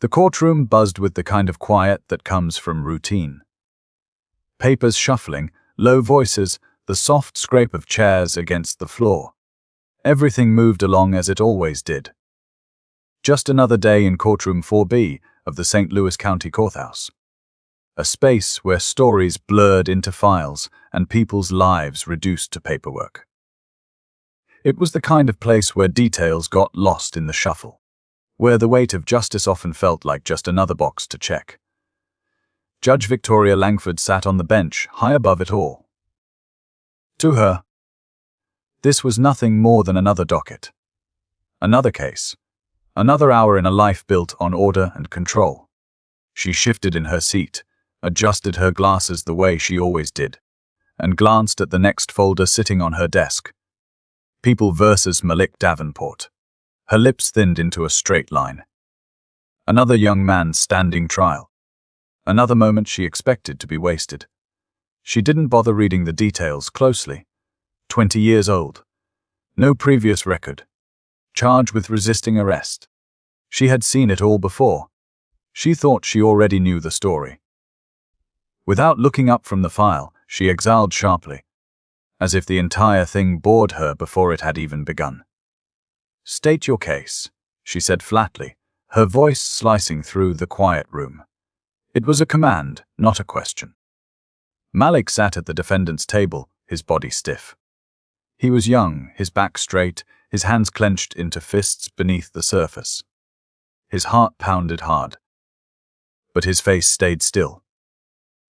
The courtroom buzzed with the kind of quiet that comes from routine. Papers shuffling, low voices, the soft scrape of chairs against the floor. Everything moved along as it always did. Just another day in courtroom 4B of the St. Louis County Courthouse. A space where stories blurred into files and people's lives reduced to paperwork. It was the kind of place where details got lost in the shuffle, where the weight of justice often felt like just another box to check. Judge Victoria Langford sat on the bench, high above it all. To her, this was nothing more than another docket. Another case. Another hour in a life built on order and control. She shifted in her seat, adjusted her glasses the way she always did, and glanced at the next folder sitting on her desk. People versus Malik Davenport. Her lips thinned into a straight line. Another young man standing trial. Another moment she expected to be wasted. She didn't bother reading the details closely. 20 years old. No previous record. Charged with resisting arrest. She had seen it all before. She thought she already knew the story. Without looking up from the file, she exhaled sharply, as if the entire thing bored her before it had even begun. State your case, she said flatly, her voice slicing through the quiet room. It was a command, not a question. Malik sat at the defendant's table, his body stiff. He was young, his back straight, his hands clenched into fists beneath the surface. His heart pounded hard. But his face stayed still.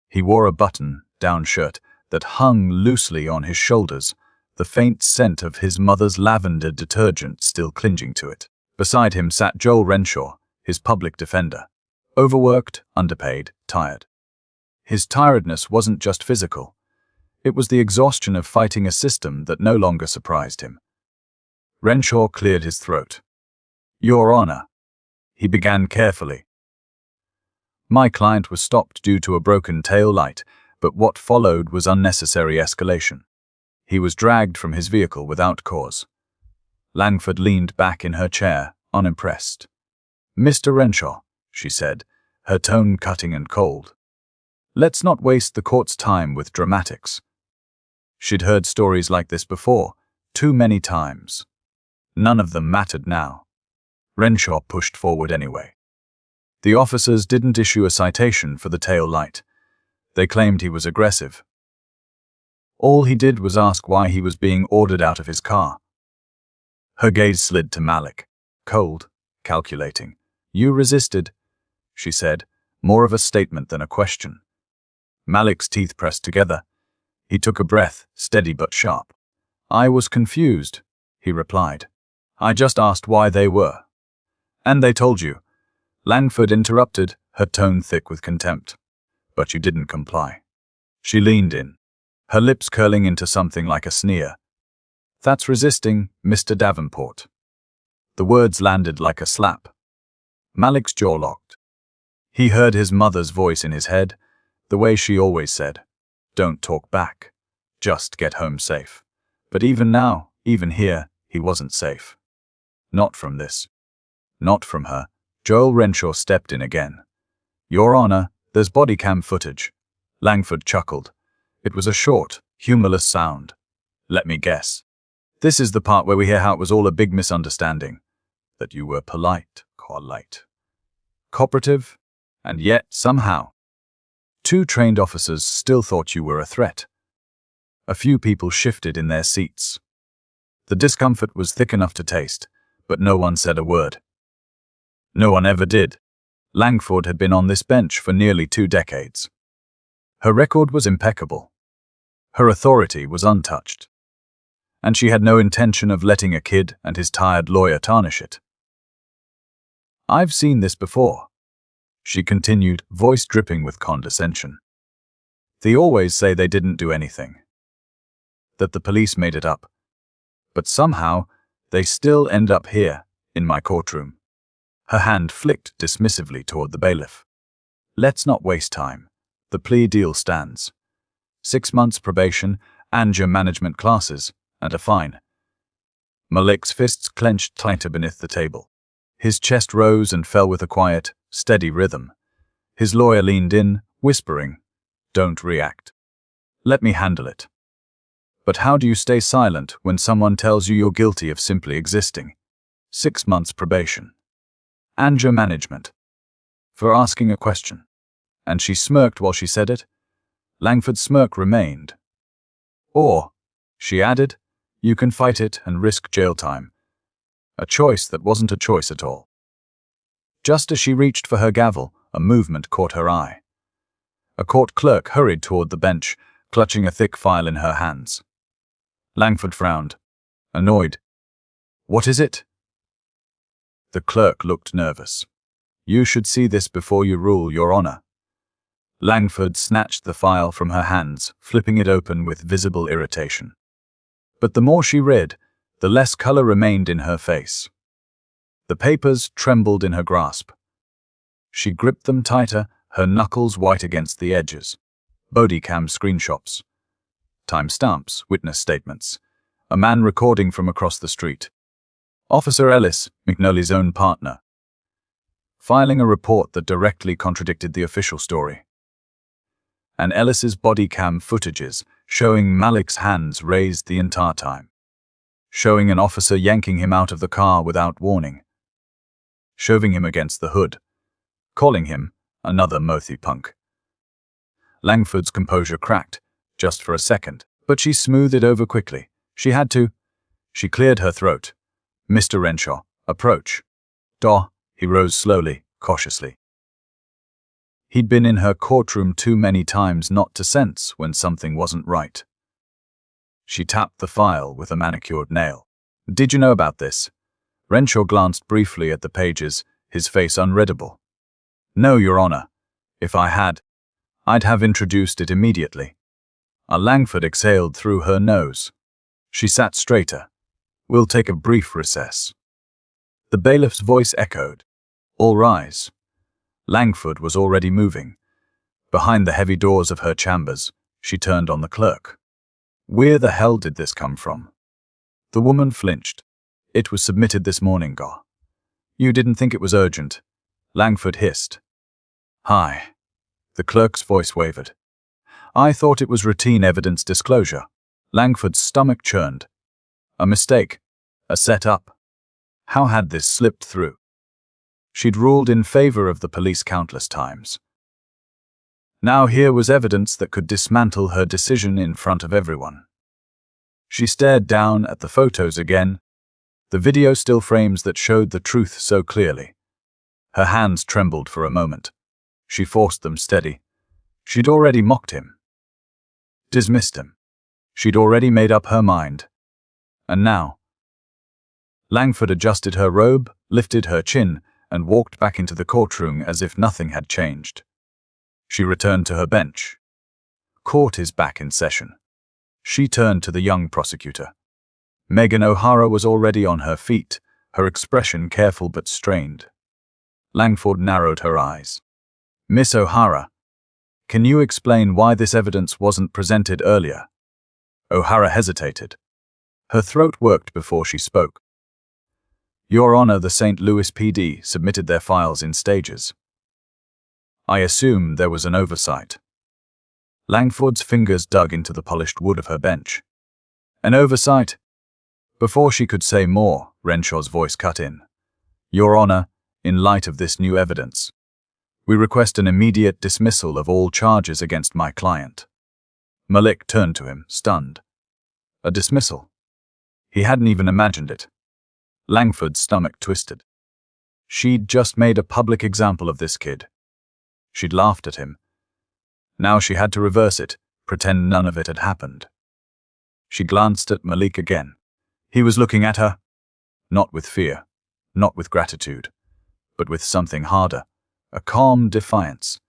He wore a button-down shirt that hung loosely on his shoulders, the faint scent of his mother's lavender detergent still clinging to it. Beside him sat Joel Renshaw, his public defender. Overworked, underpaid, tired. His tiredness wasn't just physical. It was the exhaustion of fighting a system that no longer surprised him. Renshaw cleared his throat. Your Honor, he began carefully. My client was stopped due to a broken tail light, but what followed was unnecessary escalation. He was dragged from his vehicle without cause. Langford leaned back in her chair, unimpressed. Mr. Renshaw, she said, her tone cutting and cold. Let's not waste the court's time with dramatics. She'd heard stories like this before, too many times. None of them mattered now. Renshaw pushed forward anyway. The officers didn't issue a citation for the tail light. They claimed he was aggressive. All he did was ask why he was being ordered out of his car. Her gaze slid to Malik, cold, calculating. You resisted, she said, more of a statement than a question. Malik's teeth pressed together. He took a breath, steady but sharp. I was confused, he replied. I just asked why they were. And they told you. Langford interrupted, her tone thick with contempt. But you didn't comply. She leaned in, her lips curling into something like a sneer. That's resisting, Mr. Davenport. The words landed like a slap. Malik's jaw locked. He heard his mother's voice in his head, the way she always said, don't talk back. Just get home safe. But even now, even here, he wasn't safe. Not from this. Not from her. Joel Renshaw stepped in again. Your Honor, there's body cam footage. Langford chuckled. It was a short, humorless sound. Let me guess. This is the part where we hear how it was all a big misunderstanding. That you were polite, cooperative, and yet, somehow, 2 trained officers still thought you were a threat. A few people shifted in their seats. The discomfort was thick enough to taste, but no one said a word. No one ever did. Langford had been on this bench for nearly 2 decades. Her record was impeccable. Her authority was untouched. And she had no intention of letting a kid and his tired lawyer tarnish it. I've seen this before, she continued, voice dripping with condescension. They always say they didn't do anything. That the police made it up. But somehow, they still end up here, in my courtroom. Her hand flicked dismissively toward the bailiff. Let's not waste time. The plea deal stands. 6 months probation, and your management classes, and a fine. Malik's fists clenched tighter beneath the table. His chest rose and fell with a quiet, steady rhythm. His lawyer leaned in, whispering, "Don't react. Let me handle it." But how do you stay silent when someone tells you you're guilty of simply existing? 6 months probation. Anger management. For asking a question. And she smirked while she said it. Langford's smirk remained. Or, she added, you can fight it and risk jail time. A choice that wasn't a choice at all. Just as she reached for her gavel, a movement caught her eye. A court clerk hurried toward the bench, clutching a thick file in her hands. Langford frowned, annoyed. "What is it?" The clerk looked nervous. "You should see this before you rule, Your Honor." Langford snatched the file from her hands, flipping it open with visible irritation. But the more she read, the less color remained in her face. The papers trembled in her grasp. She gripped them tighter, her knuckles white against the edges. Bodycam screenshots. Timestamps, witness statements. A man recording from across the street. Officer Ellis, McNally's own partner. Filing a report that directly contradicted the official story. And Ellis's bodycam footages, showing Malik's hands raised the entire time. Showing an officer yanking him out of the car without warning. Shoving him against the hood. Calling him another Mothi punk. Langford's composure cracked, just for a second, but she smoothed it over quickly. She had to. She cleared her throat. "Mr. Renshaw, approach." "Daw," he rose slowly, cautiously. He'd been in her courtroom too many times not to sense when something wasn't right. She tapped the file with a manicured nail. "Did you know about this?" Renshaw glanced briefly at the pages, his face unreadable. "No, Your Honor. If I had, I'd have introduced it immediately." Langford exhaled through her nose. She sat straighter. "We'll take a brief recess." The bailiff's voice echoed. "All rise." Langford was already moving. Behind the heavy doors of her chambers, she turned on the clerk. "Where the hell did this come from?" The woman flinched. "It was submitted this morning, Gaw." "You didn't think it was urgent?" Langford hissed. "Hi." The clerk's voice wavered. "I thought it was routine evidence disclosure." Langford's stomach churned. A mistake. A set-up. How had this slipped through? She'd ruled in favor of the police countless times. Now here was evidence that could dismantle her decision in front of everyone. She stared down at the photos again, the video still frames that showed the truth so clearly. Her hands trembled for a moment. She forced them steady. She'd already mocked him. Dismissed him. She'd already made up her mind. And now? Langford adjusted her robe, lifted her chin, and walked back into the courtroom as if nothing had changed. She returned to her bench. Court is back in session. She turned to the young prosecutor. Megan O'Hara was already on her feet, her expression careful but strained. Langford narrowed her eyes. "Miss O'Hara, can you explain why this evidence wasn't presented earlier?" O'Hara hesitated. Her throat worked before she spoke. "Your Honor, the St. Louis PD submitted their files in stages. I assume there was an oversight." Langford's fingers dug into the polished wood of her bench. "An oversight?" Before she could say more, Renshaw's voice cut in. "Your Honor, in light of this new evidence, we request an immediate dismissal of all charges against my client." Malik turned to him, stunned. A dismissal? He hadn't even imagined it. Langford's stomach twisted. She'd just made a public example of this kid. She'd laughed at him. Now she had to reverse it, pretend none of it had happened. She glanced at Malik again. He was looking at her. Not with fear, not with gratitude, but with something harder. A calm defiance.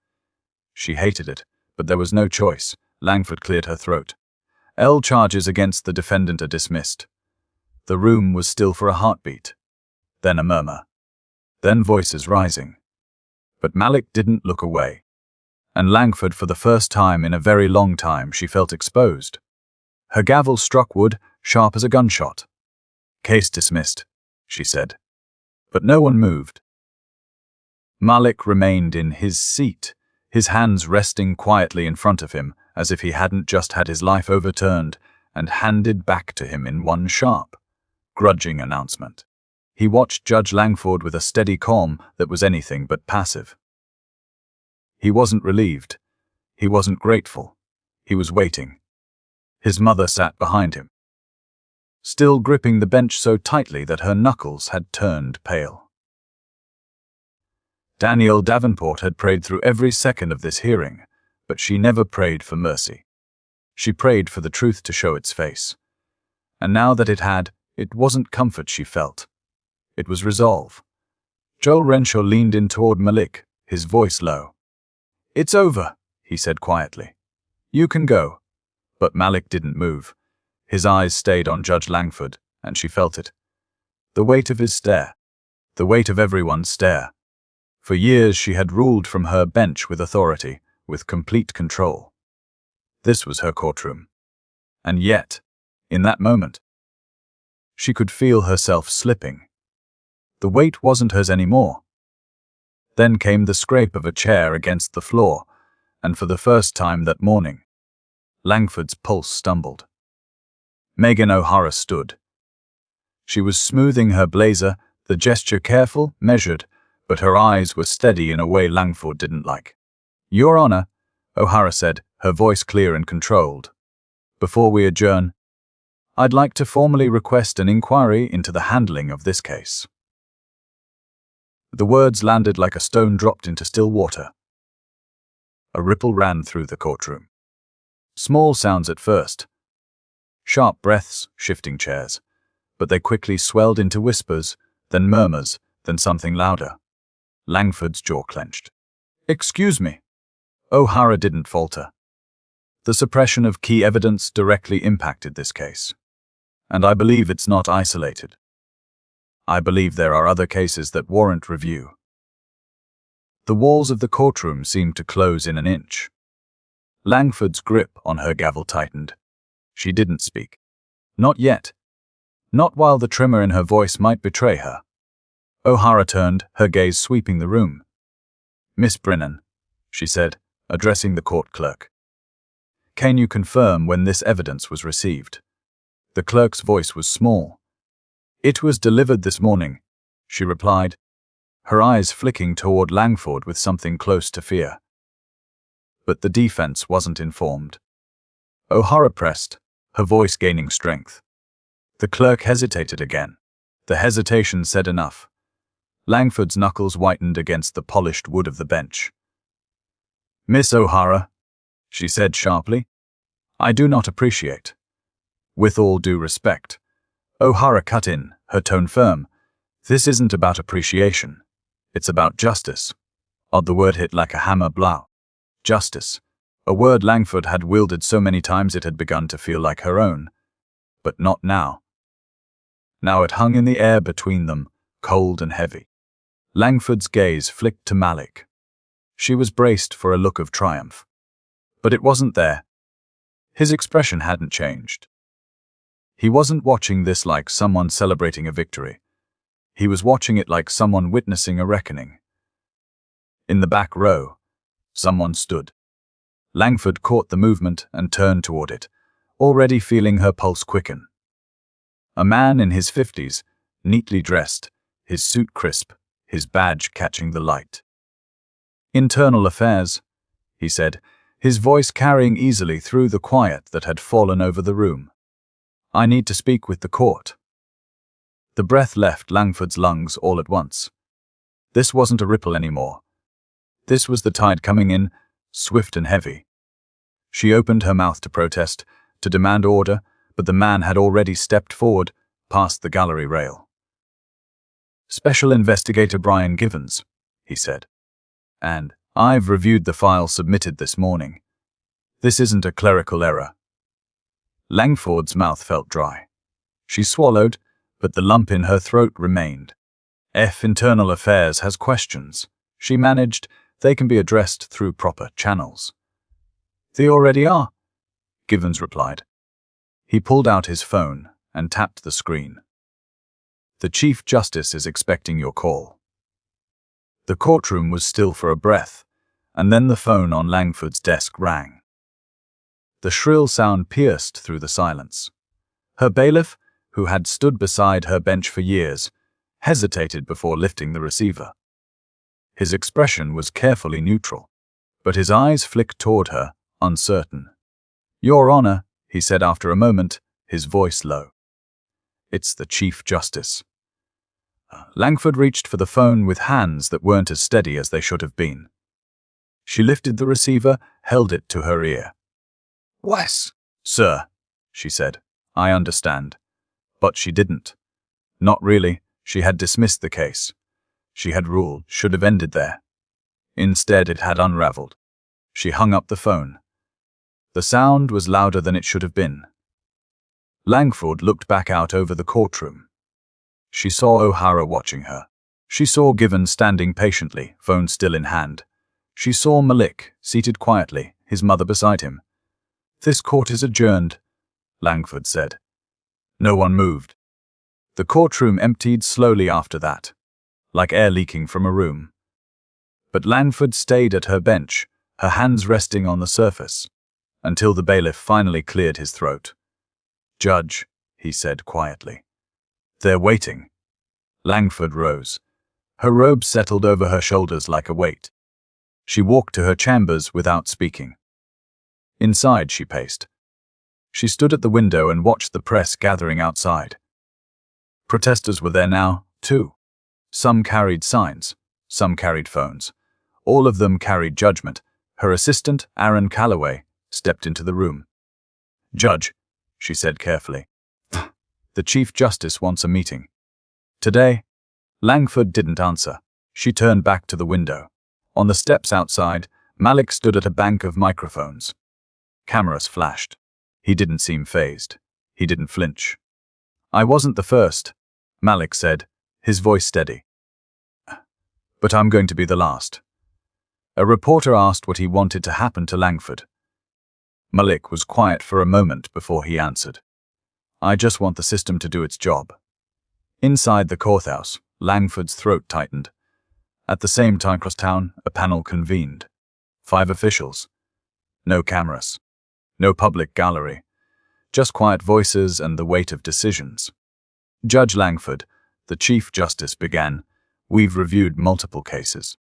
She hated it, but there was no choice. Langford cleared her throat. "L charges against the defendant are dismissed." The room was still for a heartbeat. Then a murmur. Then voices rising. But Malik didn't look away. And Langford, for the first time in a very long time, she felt exposed. Her gavel struck wood, sharp as a gunshot. "Case dismissed," she said. But no one moved. Malik remained in his seat, his hands resting quietly in front of him as if he hadn't just had his life overturned and handed back to him in one sharp, grudging announcement. He watched Judge Langford with a steady calm that was anything but passive. He wasn't relieved. He wasn't grateful. He was waiting. His mother sat behind him, still gripping the bench so tightly that her knuckles had turned pale. Danielle Davenport had prayed through every second of this hearing, but she never prayed for mercy. She prayed for the truth to show its face. And now that it had, it wasn't comfort she felt. It was resolve. Joel Renshaw leaned in toward Malik, his voice low. "It's over," he said quietly. "You can go." But Malik didn't move. His eyes stayed on Judge Langford, and she felt it. The weight of his stare. The weight of everyone's stare. For years she had ruled from her bench with authority, with complete control. This was her courtroom. And yet, in that moment, she could feel herself slipping. The weight wasn't hers anymore. Then came the scrape of a chair against the floor, and for the first time that morning, Langford's pulse stumbled. Megan O'Hara stood. She was smoothing her blazer, the gesture careful, measured, but her eyes were steady in a way Langford didn't like. "Your Honor," O'Hara said, her voice clear and controlled. "Before we adjourn, I'd like to formally request an inquiry into the handling of this case." The words landed like a stone dropped into still water. A ripple ran through the courtroom. Small sounds at first. Sharp breaths, shifting chairs. But they quickly swelled into whispers, then murmurs, then something louder. Langford's jaw clenched. "Excuse me." O'Hara didn't falter. The suppression of key evidence directly impacted this case. And I believe it's not isolated. I believe there are other cases that warrant review. The walls of the courtroom seemed to close in an inch. Langford's grip on her gavel tightened. She didn't speak. Not yet. Not while the tremor in her voice might betray her. O'Hara turned, her gaze sweeping the room. "Miss Brennan," she said, addressing the court clerk. "Can you confirm when this evidence was received?" The clerk's voice was small. "It was delivered this morning," she replied, her eyes flicking toward Langford with something close to fear. But the defense wasn't informed. O'Hara pressed, her voice gaining strength. The clerk hesitated again. The hesitation said enough. Langford's knuckles whitened against the polished wood of the bench. "Miss O'Hara," she said sharply, "I do not appreciate." With all due respect. O'Hara cut in, her tone firm. "This isn't about appreciation. It's about justice." Odd the word hit like a hammer blow. Justice. A word Langford had wielded so many times it had begun to feel like her own. But not now. Now it hung in the air between them, cold and heavy. Langford's gaze flicked to Malik. She was braced for a look of triumph. But it wasn't there. His expression hadn't changed. He wasn't watching this like someone celebrating a victory. He was watching it like someone witnessing a reckoning. In the back row, someone stood. Langford caught the movement and turned toward it, already feeling her pulse quicken. A man in his 50s, neatly dressed, his suit crisp, his badge catching the light. "Internal Affairs," he said, his voice carrying easily through the quiet that had fallen over the room. "I need to speak with the court." The breath left Langford's lungs all at once. This wasn't a ripple anymore. This was the tide coming in, swift and heavy. She opened her mouth to protest, to demand order, but the man had already stepped forward, past the gallery rail. "Special Investigator Brian Givens," he said. "And I've reviewed the file submitted this morning. This isn't a clerical error." Langford's mouth felt dry. She swallowed, but the lump in her throat remained. Internal Affairs has questions," she managed. "They can be addressed through proper channels." "They already are," Givens replied. He pulled out his phone and tapped the screen. "The Chief Justice is expecting your call." The courtroom was still for a breath, and then the phone on Langford's desk rang. The shrill sound pierced through the silence. Her bailiff, who had stood beside her bench for years, hesitated before lifting the receiver. His expression was carefully neutral, but his eyes flicked toward her, uncertain. "Your Honor," he said after a moment, his voice low. "It's the Chief Justice." Langford reached for the phone with hands that weren't as steady as they should have been. She lifted the receiver, held it to her ear. "Wes." "Sir," she said, "I understand." But she didn't. Not really. She had dismissed the case. She had ruled should have ended there. Instead, it had unraveled. She hung up the phone. The sound was louder than it should have been. Langford looked back out over the courtroom. She saw O'Hara watching her. She saw Given standing patiently, phone still in hand. She saw Malik, seated quietly, his mother beside him. "This court is adjourned," Langford said. No one moved. The courtroom emptied slowly after that, like air leaking from a room. But Langford stayed at her bench, her hands resting on the surface, until the bailiff finally cleared his throat. "Judge," he said quietly. "They're waiting." Langford rose. Her robe settled over her shoulders like a weight. She walked to her chambers without speaking. Inside she paced. She stood at the window and watched the press gathering outside. Protesters were there now, too. Some carried signs, some carried phones. All of them carried judgment. Her assistant, Aaron Calloway, stepped into the room. "Judge," she said carefully, "the Chief Justice wants a meeting." "Today?" Langford didn't answer. She turned back to the window. On the steps outside, Malik stood at a bank of microphones. Cameras flashed. He didn't seem fazed. He didn't flinch. "I wasn't the first," Malik said, his voice steady. "But I'm going to be the last." A reporter asked what he wanted to happen to Langford. Malik was quiet for a moment before he answered. "I just want the system to do its job." Inside the courthouse, Langford's throat tightened. At the same time across town, a panel convened. 5 officials. No cameras. No public gallery. Just quiet voices and the weight of decisions. "Judge Langford," the Chief Justice began, "we've reviewed multiple cases.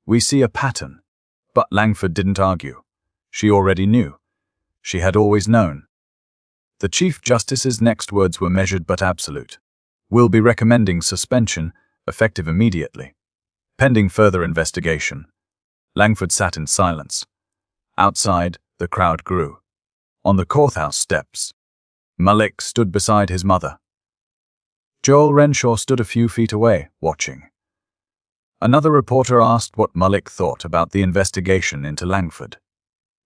We see a pattern." But Langford didn't argue. She already knew. She had always known. The Chief Justice's next words were measured but absolute. "We'll be recommending suspension, effective immediately, pending further investigation." Langford sat in silence. Outside, the crowd grew. On the courthouse steps, Malik stood beside his mother. Joel Renshaw stood a few feet away, watching. Another reporter asked what Malik thought about the investigation into Langford.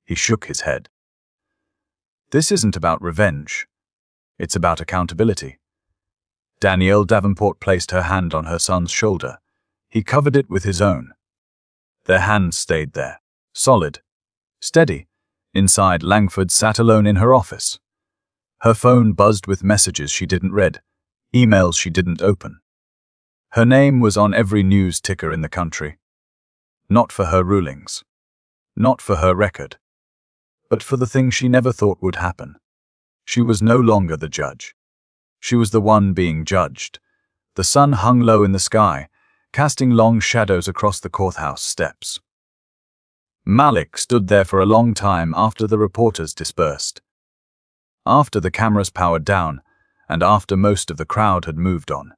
He shook his head. "This isn't about revenge. It's about accountability." Danielle Davenport placed her hand on her son's shoulder. He covered it with his own. Their hands stayed there, solid, steady. Inside, Langford sat alone in her office. Her phone buzzed with messages she didn't read, emails she didn't open. Her name was on every news ticker in the country. Not for her rulings. Not for her record. But for the thing she never thought would happen. She was no longer the judge. She was the one being judged. The sun hung low in the sky, casting long shadows across the courthouse steps. Malik stood there for a long time after the reporters dispersed. After the cameras powered down, and after most of the crowd had moved on.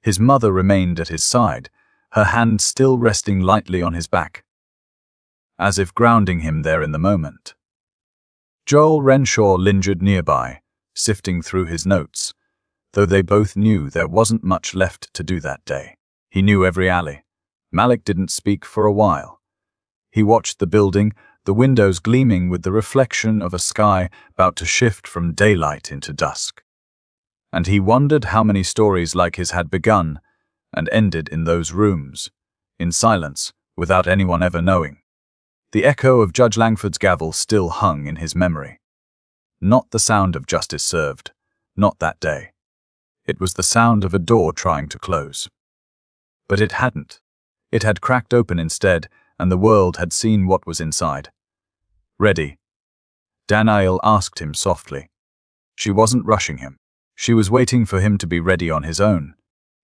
His mother remained at his side, her hand still resting lightly on his back, as if grounding him there in the moment. Joel Renshaw lingered nearby, sifting through his notes, though they both knew there wasn't much left to do that day. He knew every alley. Malik didn't speak for a while. He watched the building, the windows gleaming with the reflection of a sky about to shift from daylight into dusk. And he wondered how many stories like his had begun and ended in those rooms, in silence, without anyone ever knowing. The echo of Judge Langford's gavel still hung in his memory. Not the sound of justice served, not that day. It was the sound of a door trying to close. But it hadn't. It had cracked open instead, and the world had seen what was inside. "Ready?" Daniel asked him softly. She wasn't rushing him. She was waiting for him to be ready on his own.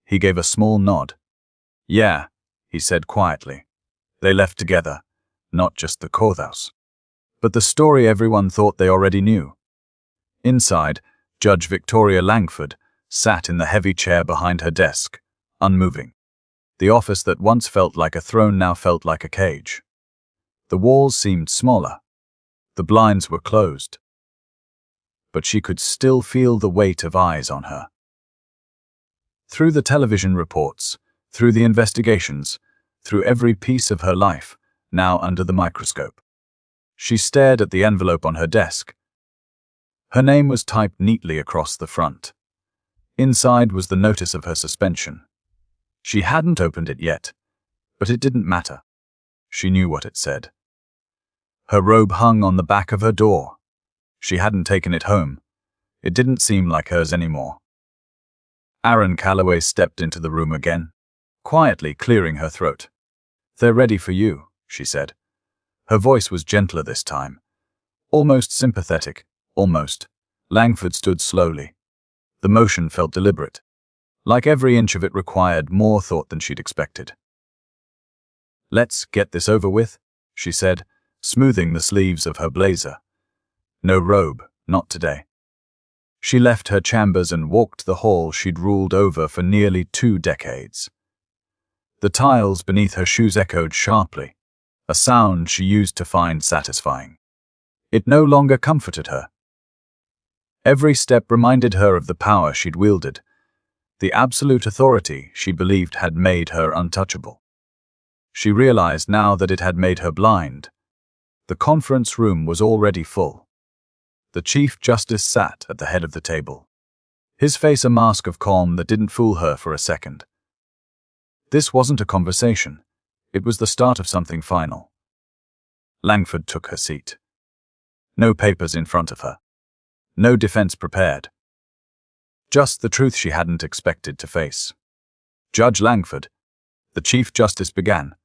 He gave a small nod. "Yeah," he said quietly. They left together, not just the courthouse, but the story everyone thought they already knew. Inside, Judge Victoria Langford sat in the heavy chair behind her desk, unmoving. The office that once felt like a throne now felt like a cage. The walls seemed smaller. The blinds were closed. But she could still feel the weight of eyes on her. Through the television reports, through the investigations, through every piece of her life, now under the microscope. She stared at the envelope on her desk. Her name was typed neatly across the front. Inside was the notice of her suspension. She hadn't opened it yet, but it didn't matter. She knew what it said. Her robe hung on the back of her door. She hadn't taken it home. It didn't seem like hers anymore. Aaron Calloway stepped into the room again, quietly clearing her throat. "They're ready for you," she said. Her voice was gentler this time. Almost sympathetic, almost. Langford stood slowly. The motion felt deliberate. Like every inch of it required more thought than she'd expected. "Let's get this over with," she said, smoothing the sleeves of her blazer. No robe, not today. She left her chambers and walked the hall she'd ruled over for nearly 2 decades. The tiles beneath her shoes echoed sharply, a sound she used to find satisfying. It no longer comforted her. Every step reminded her of the power she'd wielded, the absolute authority she believed had made her untouchable. She realized now that it had made her blind. The conference room was already full. The Chief Justice sat at the head of the table, his face a mask of calm that didn't fool her for a second. This wasn't a conversation. It was the start of something final. Langford took her seat. No papers in front of her. No defense prepared. Just the truth she hadn't expected to face. "Judge Langford," the Chief Justice began,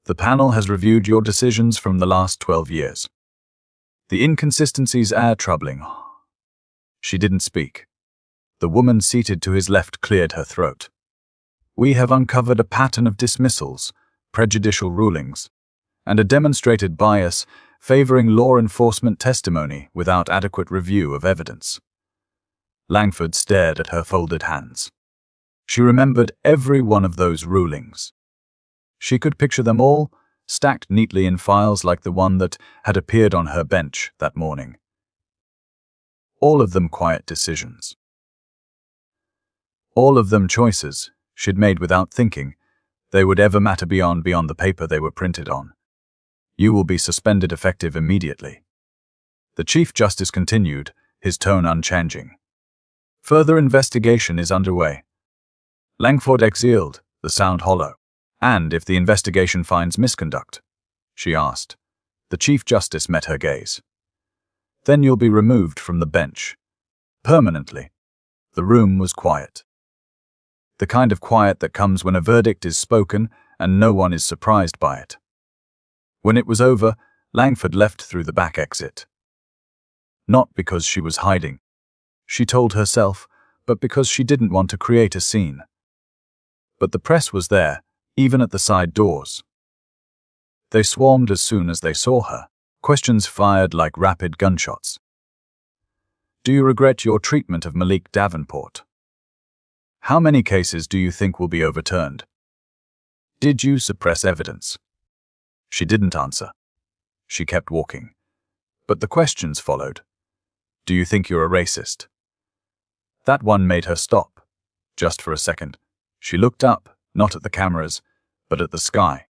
"the panel has reviewed your decisions from the last 12 years. The inconsistencies are troubling." She didn't speak. The woman seated to his left cleared her throat. "We have uncovered a pattern of dismissals, prejudicial rulings, and a demonstrated bias favoring law enforcement testimony without adequate review of evidence." Langford stared at her folded hands. She remembered every one of those rulings. She could picture them all, stacked neatly in files like the one that had appeared on her bench that morning. All of them quiet decisions. All of them choices she'd made without thinking they would ever matter beyond the paper they were printed on. "You will be suspended effective immediately." The Chief Justice continued, his tone unchanging. "Further investigation is underway." Langford exhaled, the sound hollow. "And if the investigation finds misconduct?" she asked. The Chief Justice met her gaze. "Then you'll be removed from the bench. Permanently." The room was quiet. The kind of quiet that comes when a verdict is spoken and no one is surprised by it. When it was over, Langford left through the back exit. Not because she was hiding, she told herself, but because she didn't want to create a scene. But the press was there, even at the side doors. They swarmed as soon as they saw her, questions fired like rapid gunshots. "Do you regret your treatment of Malik Davenport? How many cases do you think will be overturned? Did you suppress evidence?" She didn't answer. She kept walking. But the questions followed. "Do you think you're a racist?" That one made her stop. Just for a second. She looked up, not at the cameras, but at the sky.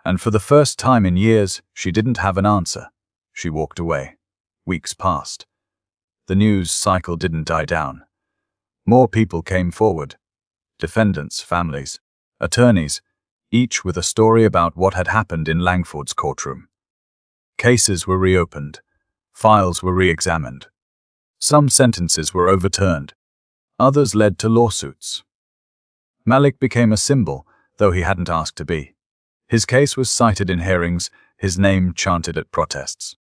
And for the first time in years, she didn't have an answer. She walked away. Weeks passed. The news cycle didn't die down. More people came forward. Defendants, families, attorneys, each with a story about what had happened in Langford's courtroom. Cases were reopened. Files were re-examined. Some sentences were overturned. Others led to lawsuits. Malik became a symbol, though he hadn't asked to be. His case was cited in hearings, his name chanted at protests.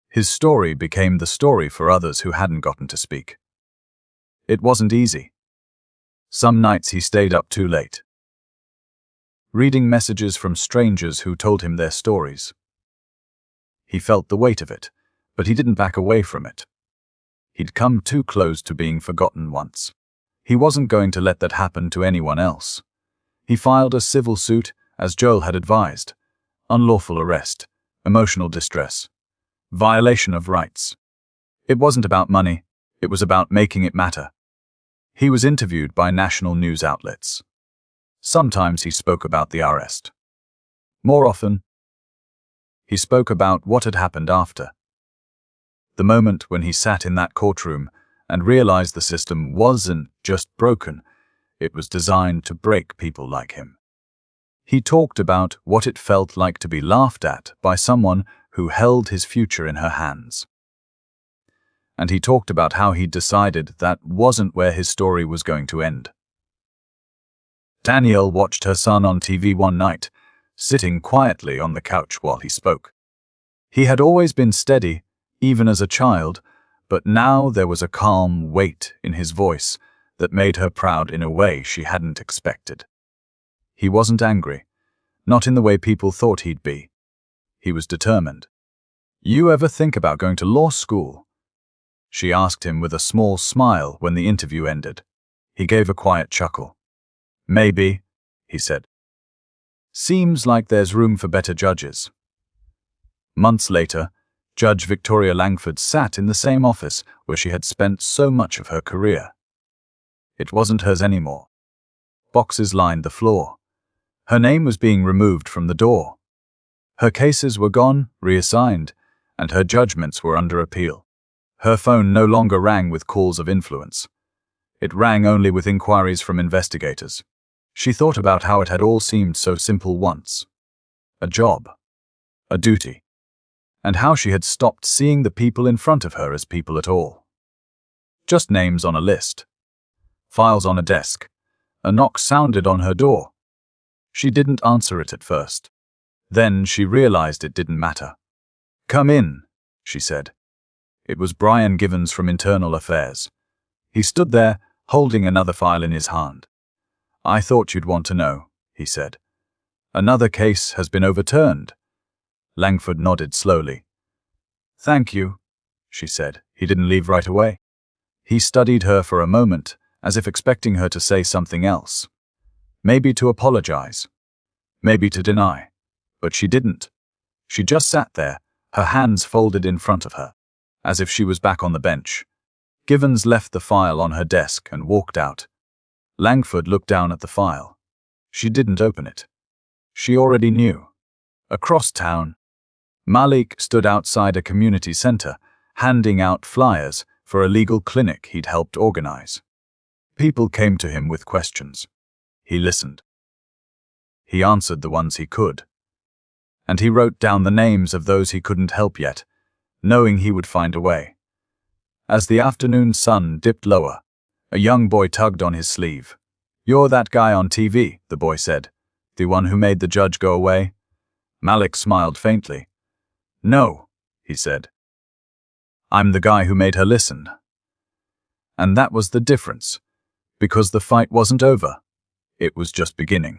His story became the story for others who hadn't gotten to speak. It wasn't easy. Some nights he stayed up too late, reading messages from strangers who told him their stories. He felt the weight of it, but he didn't back away from it. He'd come too close to being forgotten once. He wasn't going to let that happen to anyone else. He filed a civil suit, as Joel had advised. Unlawful arrest, emotional distress, violation of rights. It wasn't about money, it was about making it matter. He was interviewed by national news outlets. Sometimes he spoke about the arrest. More often, he spoke about what had happened after. The moment when he sat in that courtroom and realized the system wasn't just broken, it was designed to break people like him. He talked about what it felt like to be laughed at by someone who held his future in her hands. And he talked about how he'd decided that wasn't where his story was going to end. Danielle watched her son on TV one night, sitting quietly on the couch while he spoke. He had always been steady, even as a child, but now there was a calm weight in his voice that made her proud in a way she hadn't expected. He wasn't angry, not in the way people thought he'd be. He was determined. "You ever think about going to law school?" She asked him with a small smile when the interview ended. He gave a quiet chuckle. "Maybe," he said. "Seems like there's room for better judges." Months later, Judge Victoria Langford sat in the same office where she had spent so much of her career. It wasn't hers anymore. Boxes lined the floor. Her name was being removed from the door. Her cases were gone, reassigned, and her judgments were under appeal. Her phone no longer rang with calls of influence. It rang only with inquiries from investigators. She thought about how it had all seemed so simple once. A job. A duty. And how she had stopped seeing the people in front of her as people at all. Just names on a list. Files on a desk. A knock sounded on her door. She didn't answer it at first. Then she realized it didn't matter. "Come in," she said. It was Brian Givens from Internal Affairs. He stood there, holding another file in his hand. "I thought you'd want to know," he said. "Another case has been overturned." Langford nodded slowly. "Thank you," she said. He didn't leave right away. He studied her for a moment, as if expecting her to say something else. Maybe to apologize. Maybe to deny. But she didn't. She just sat there, her hands folded in front of her, as if she was back on the bench. Givens left the file on her desk and walked out. Langford looked down at the file. She didn't open it. She already knew. Across town, Malik stood outside a community center, handing out flyers for a legal clinic he'd helped organize. People came to him with questions. He listened. He answered the ones he could. And he wrote down the names of those he couldn't help yet, knowing he would find a way. As the afternoon sun dipped lower, a young boy tugged on his sleeve. "You're that guy on TV," the boy said. "The one who made the judge go away?" Malik smiled faintly. "No," he said. "I'm the guy who made her listen." And that was the difference, because the fight wasn't over. It was just beginning.